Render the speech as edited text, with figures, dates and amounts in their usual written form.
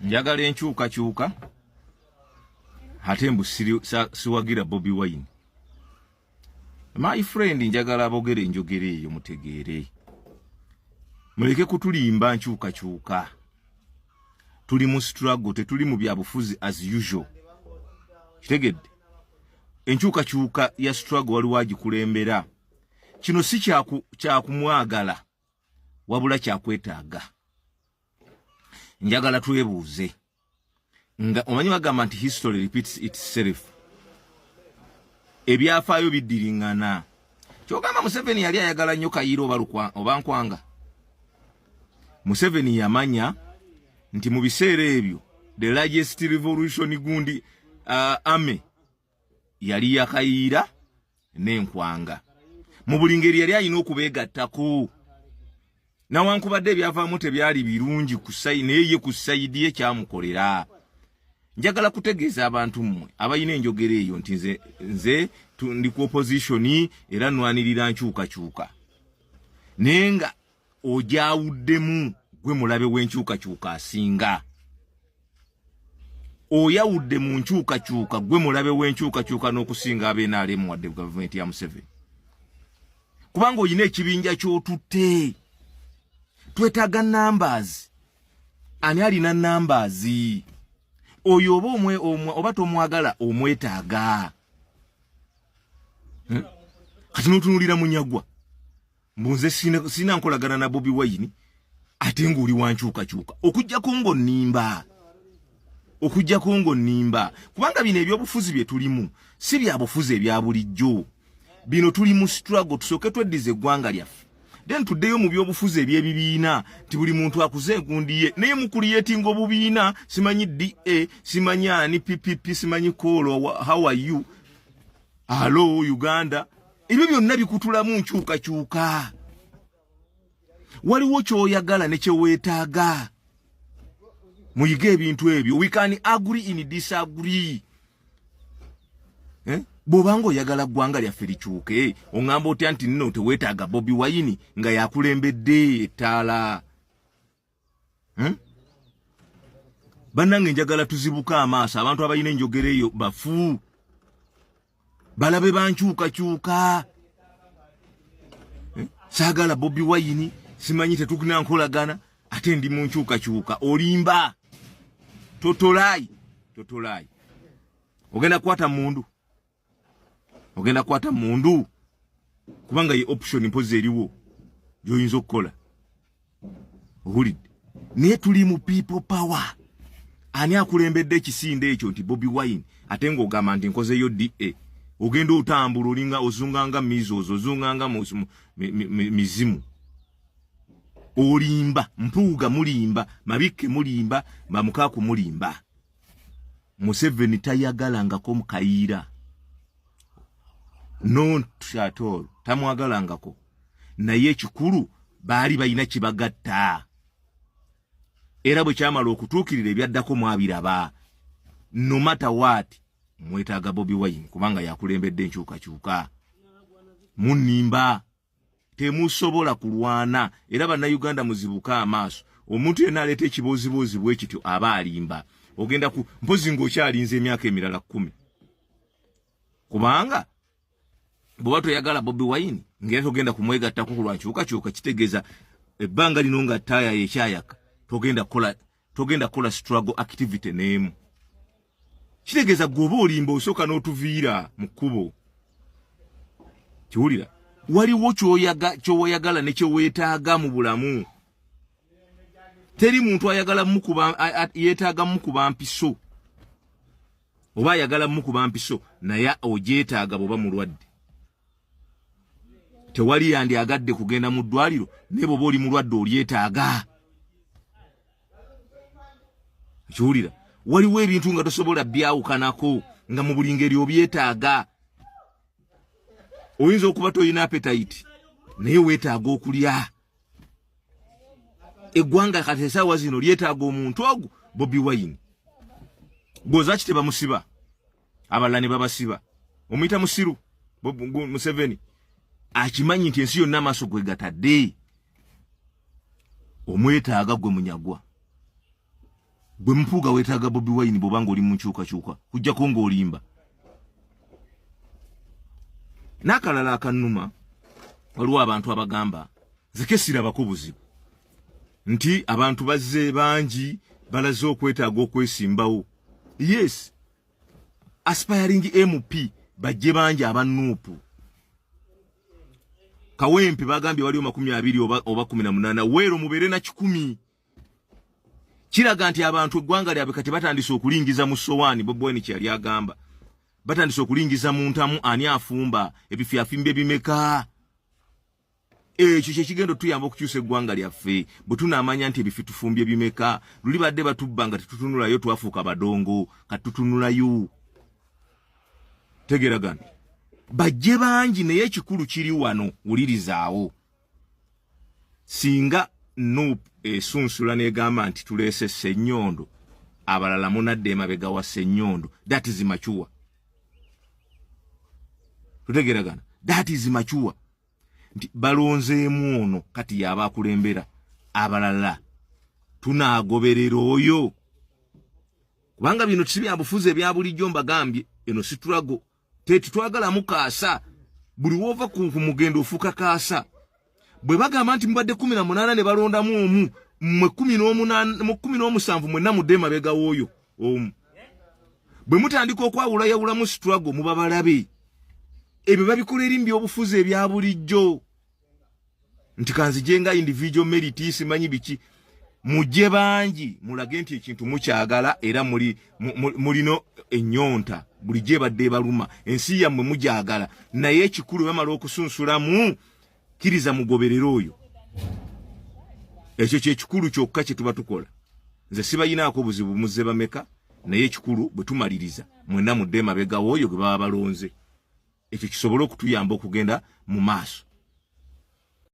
njagala enkyukakyuka ate mbu siwagira Bobi Wine. My friend, njagala abogere enjogere eyo mutegeere. Muleke kutulimba nkyukakyuka. Tuli mu struggle, tetuli mu byabufuzi as usual. Kitegedde. Enkyukakyuka ya struggle wali wagikulembera. Kino si kyakumwagala wabula kyakwetaaga. Njagala twebuuze. Nga omanyi bagamba nti history repeats itself. Ebyafaayo biddiringana. Kyogamba Museveni yali ayagala nnyo Kayiira oba Nkwanga. Museveni yamanya nti mu biseera ebyo the largest revolution gundi army yali ya Kayiira n'Enkwanga. Mu buli ngeri yali alina okubeegattako. Nawankubadde ebyavaamu tebyali birungi naye ye ku sayidi ye kyamukolera. Njagala kutegeeza abantu mmwe abayina enjogera eyo nti nze ndi ku opposition era nwanirira nkyukakyuka. Nenga ojawuddemu gwe mulabe w'enkyukakyuka asinga. Oyawudde mu nkyukakyuka gwe mulabe w'enkyukakyuka n'okusinga abeNRM wadde gavumenti ya Museveni. Kubanga oyina ekibinja ky'otutte. Twetaaga numbers. Ani alina numbers? Oyo oba tomwagala omwetaaga. Kati n'otunuulira Munyagwa. Mbunze sina nkolagana na Bobi Wine ate ng'oli wankyukakyuka. Okujjako ng'onnimba. Kubanga bino ebyobufuzi bye tulimu si bya bufuzi ebya bulijjo. Bino tuli mu struggle tusooke tweddize eggwanga lyaffe. Then tuddeyo mu byobufuzi eby'ebibiina ti buli muntu akuze engundi ye naye mu creating obubiina simanyi DA simanyi ani PPP simanyi Kolo how are you hello Uganda ebyo byonna bikutulamu nkyukakyuka. Waliwo ky'oyagala ne kyeweetaaga. Muyige ebintu ebyo. We can agree in disagree. Bobanga oyagala ggwanga lyaffe likyuke oŋŋamba otya nti nno teweetaaga Bobi Wine nga yakulembedde ettaala. Bannange njagala tuzibuka amaaso abantu abalina enjogera eyo bafu. Balabe bankyukakyuka. Saagala Bobi Wine simanyi tetukina nkolagana ate ndi mu nkyukakyuka. Olimba. Totolayi. Ogenda kwata mundu. Kubanga ye option impoze eriwo. Joyinza okukola. Ohulidde. Naye tuli mu people power. Ani akulembedde ekisinde ekyo nti Bobi Wine ate ng'ogamba nti nkozeyo DA. Ogenda otambula olinga ozunganga mizozo ozunganga mizimu. Olimba. Mpuuga mulimba. Mabikke mulimba. Mamukaaku mulimba. Museveni tayagalangako mu Kayiira. Not at all. Tamwagalangako. Naye ekikulu baali balina kibagatta. Era bwe kyamala okutuukirira ebyaddako mwabiraba. No matter what, mwetaaga Bobi Wine kubanga yakulembedde enkyukakyuka. Munimba. Temusobola kulwana. Era bannayuganda muzibuka amaaso. Omuntu yenna aleeta ekibooziboozi bwe kityo aba alimba. Ogenda ku mpozi ng'okyalinze emyaka emirala 10. Kubanga bw'oba toyagala Bobi Wine ngera togenda kumwegattako ku lwankyukakyuka kitegeeza ebbanga lino nga ttaaya yekyayaka togenda kola struggle activity n'emu. Kitegeeza gw'oba olimba osooka n'otuviira mu kkubo. Kiwulira waliwo ky'oyagala ne kyeweetaaga mu bulamu. Teri muntu yeetaaga mukuba mpiso oba ayagala mukuba mpiso naye ogyetaaga bw'oba mulwadde. Tewali yandi agadde kugenda mu ddwaliro naye bw'oba oli mulwadde olyetaaga. Kiwulira waliwo ebintu nga tosobola byawukanako nga mu buli ngeri obyetaaga. Oyinza okuba toyina appetite naye weetaaga okulya. Eggwanga kati essaawa zino lyetaaga omuntu ogwo Bobi Wine. Goza kiteba musiba. Abalala ne babasiba. Omuyita musiru Museveni. Akimanyi nti ensi yonna amaaso gwe gatadde. Omwetaaga gwe Munyagwa. bwe mpuga wetaaga Bobi Wine bobanga oli munkyukakyuka kujja ko ng'olimba. N'akalala akannuma waliwo abantu abagamba nze kesirabako buzibu nti abantu bazze bangi balaze okwetaaga okwesimbawo. Yes, aspiring MP bajje bangi abanuupu. Kawempe bagambye waliwo 20 oba 18 weero mubeere na 10. Kiraga nti abantu eggwanga lyabwe kati batandise okulingiza mu sowaani. Bobi Wine kyali agamba batandise okulingiza mu ntamu ani afumba ebifi afimbe bimeka. Ekyo kye kigendo tuyamba okukyusa eggwanga lyaffe bwe tunaamanya nti ebifi tufumbye bimeka. Luli badde batubbanga tetutunulayo twafuuka badongo katutunulayo. Tegeragana bajje bangi naye ekikulu kiri wano wulirizaawo. Singa Nuupu esunsula negamba nti tuleese Ssenyondo abalala munadde emabega wa Ssenyondo, that is mature. Tutegeragana, that is mature. Nti balonzeemu ono kati yaba akulembera abalala tunaagoberera oyo. Kubanga bino kisibya bufuze ebya bulijjo mbagambye eno situlago teti twagala mukaasa buli wova ku mugendo ofuka kaasa. Bwe bagamba nti mbadde 18 ne balondamu omu mwe 18 mu 17 mwenna mudde mabega w'oyo omu. Bwe mutandika okwawula yawula mu struggle muba balabe ebyo babikolera mbi obufuzi ebya bulijjo nti kanzije nga individual merit simanyi biki. Mujje bangi mulage nti ekintu mukyagala era mulino ennyonta bulijje badde baluma ensi yammwe mujagala naye ekikulu bamala okusunsulamu kiriza mugoberero oyo. Ekyo kye kikulu kyokka kye tuba tukola. Nze sibayinaako buzibu muzze bameka naye ekikulu bwe tumaliriza mwenna mudde mabega w'oyo gwe baba balonze. Ekyo kisobola okutuyamba okugenda mu maaso.